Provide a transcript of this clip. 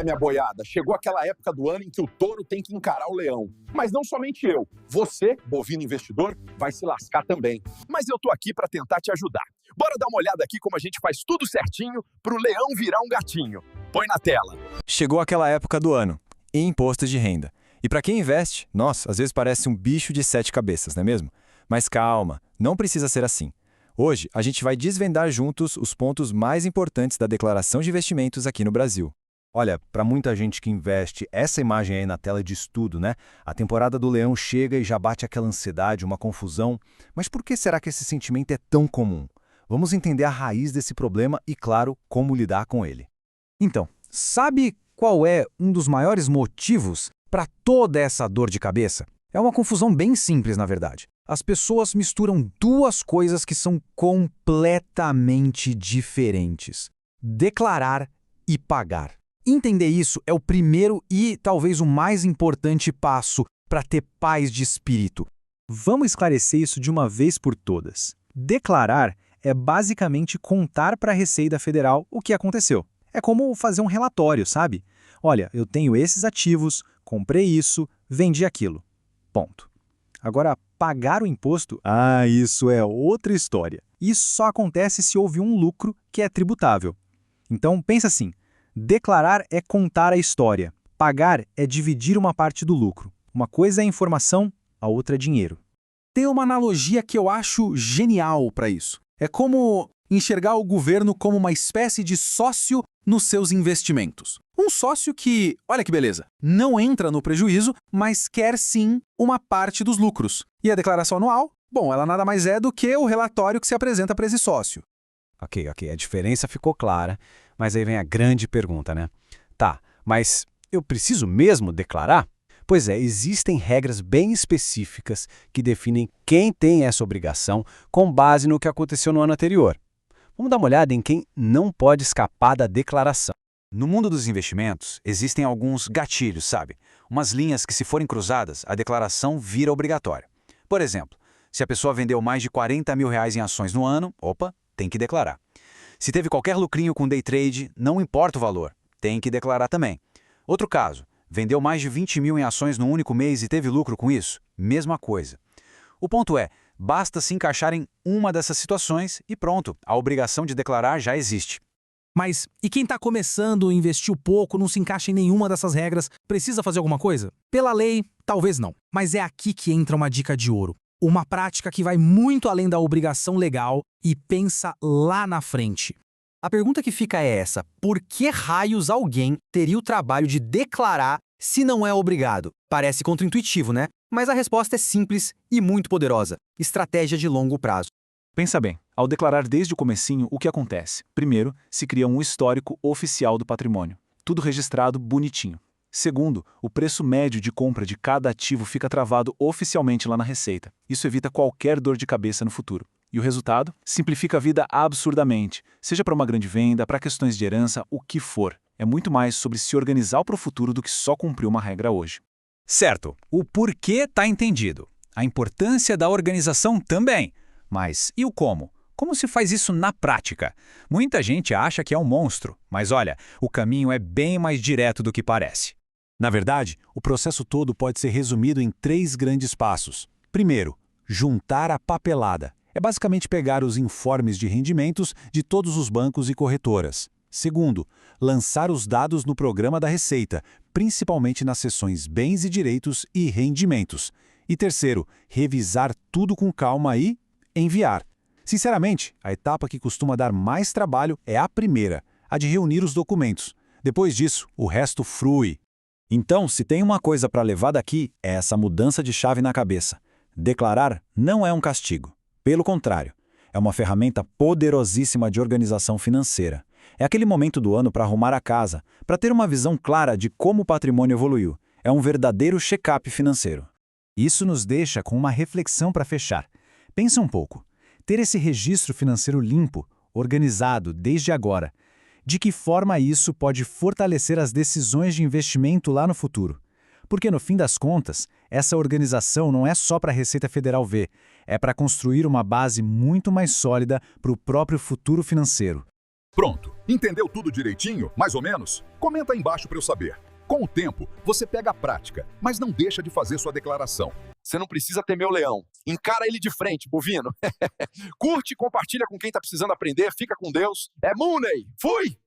Minha boiada, chegou aquela época do ano em que o touro tem que encarar o leão. Mas não somente eu. Você, bovino investidor, vai se lascar também. Mas eu tô aqui para tentar te ajudar. Bora dar uma olhada aqui como a gente faz tudo certinho pro leão virar um gatinho. Põe na tela. Chegou aquela época do ano, e imposto de renda. E para quem investe, nossa, às vezes parece um bicho de 7 cabeças, não é mesmo? Mas calma, não precisa ser assim. Hoje, a gente vai desvendar juntos os pontos mais importantes da declaração de investimentos aqui no Brasil. Olha, para muita gente que investe, essa imagem aí na tela de estudo, né? A temporada do leão chega e já bate aquela ansiedade, uma confusão. Mas por que será que esse sentimento é tão comum? Vamos entender a raiz desse problema e, claro, como lidar com ele. Então, sabe qual é um dos maiores motivos para toda essa dor de cabeça? É uma confusão bem simples, na verdade. As pessoas misturam duas coisas que são completamente diferentes: declarar e pagar. Entender isso é o primeiro e talvez o mais importante passo para ter paz de espírito. Vamos esclarecer isso de uma vez por todas. Declarar é basicamente contar para a Receita Federal o que aconteceu. É como fazer um relatório, sabe? Olha, eu tenho esses ativos, comprei isso, vendi aquilo. Ponto. Agora, pagar o imposto, isso é outra história. Isso só acontece se houve um lucro que é tributável. Então, pensa assim. Declarar é contar a história. Pagar é dividir uma parte do lucro. Uma coisa é informação, a outra é dinheiro. Tem uma analogia que eu acho genial para isso. É como enxergar o governo como uma espécie de sócio nos seus investimentos. Um sócio que, olha que beleza, não entra no prejuízo, mas quer sim uma parte dos lucros. E a declaração anual? Bom, ela nada mais é do que o relatório que se apresenta para esse sócio. Ok, a diferença ficou clara, mas aí vem a grande pergunta, né? Tá, mas eu preciso mesmo declarar? Pois é, existem regras bem específicas que definem quem tem essa obrigação com base no que aconteceu no ano anterior. Vamos dar uma olhada em quem não pode escapar da declaração. No mundo dos investimentos, existem alguns gatilhos, sabe? Umas linhas que, se forem cruzadas, a declaração vira obrigatória. Por exemplo, se a pessoa vendeu mais de 40 mil reais em ações no ano, tem que declarar. Se teve qualquer lucrinho com day trade, não importa o valor, tem que declarar também. Outro caso, vendeu mais de 20 mil em ações no único mês e teve lucro com isso? Mesma coisa. O ponto é, basta se encaixar em uma dessas situações e pronto, a obrigação de declarar já existe. Mas e quem está começando, investiu pouco, não se encaixa em nenhuma dessas regras, precisa fazer alguma coisa? Pela lei, talvez não. Mas é aqui que entra uma dica de ouro. Uma prática que vai muito além da obrigação legal e pensa lá na frente. A pergunta que fica é essa: por que raios alguém teria o trabalho de declarar se não é obrigado? Parece contraintuitivo, né? Mas a resposta é simples e muito poderosa. Estratégia de longo prazo. Pensa bem, ao declarar desde o comecinho, o que acontece? Primeiro, se cria um histórico oficial do patrimônio. Tudo registrado bonitinho. Segundo, o preço médio de compra de cada ativo fica travado oficialmente lá na Receita. Isso evita qualquer dor de cabeça no futuro. E o resultado? Simplifica a vida absurdamente. Seja para uma grande venda, para questões de herança, o que for. É muito mais sobre se organizar para o futuro do que só cumprir uma regra hoje. Certo, o porquê está entendido. A importância da organização também. Mas e o como? Como se faz isso na prática? Muita gente acha que é um monstro, mas olha, o caminho é bem mais direto do que parece. Na verdade, o processo todo pode ser resumido em 3 grandes passos. Primeiro, juntar a papelada. É basicamente pegar os informes de rendimentos de todos os bancos e corretoras. Segundo, lançar os dados no programa da Receita, principalmente nas seções Bens e Direitos e Rendimentos. E terceiro, revisar tudo com calma e enviar. Sinceramente, a etapa que costuma dar mais trabalho é a primeira, a de reunir os documentos. Depois disso, o resto flui. Então, se tem uma coisa para levar daqui, é essa mudança de chave na cabeça. Declarar não é um castigo. Pelo contrário, é uma ferramenta poderosíssima de organização financeira. É aquele momento do ano para arrumar a casa, para ter uma visão clara de como o patrimônio evoluiu. É um verdadeiro check-up financeiro. Isso nos deixa com uma reflexão para fechar. Pensa um pouco. Ter esse registro financeiro limpo, organizado desde agora, de que forma isso pode fortalecer as decisões de investimento lá no futuro? Porque, no fim das contas, essa organização não é só para a Receita Federal ver, é para construir uma base muito mais sólida para o próprio futuro financeiro. Pronto. Entendeu tudo direitinho, mais ou menos? Comenta aí embaixo para eu saber. Com o tempo, você pega a prática, mas não deixa de fazer sua declaração. Você não precisa ter meu leão. Encara ele de frente, bovino. Curte, compartilha com quem tá precisando aprender, fica com Deus. É Mooney! Fui!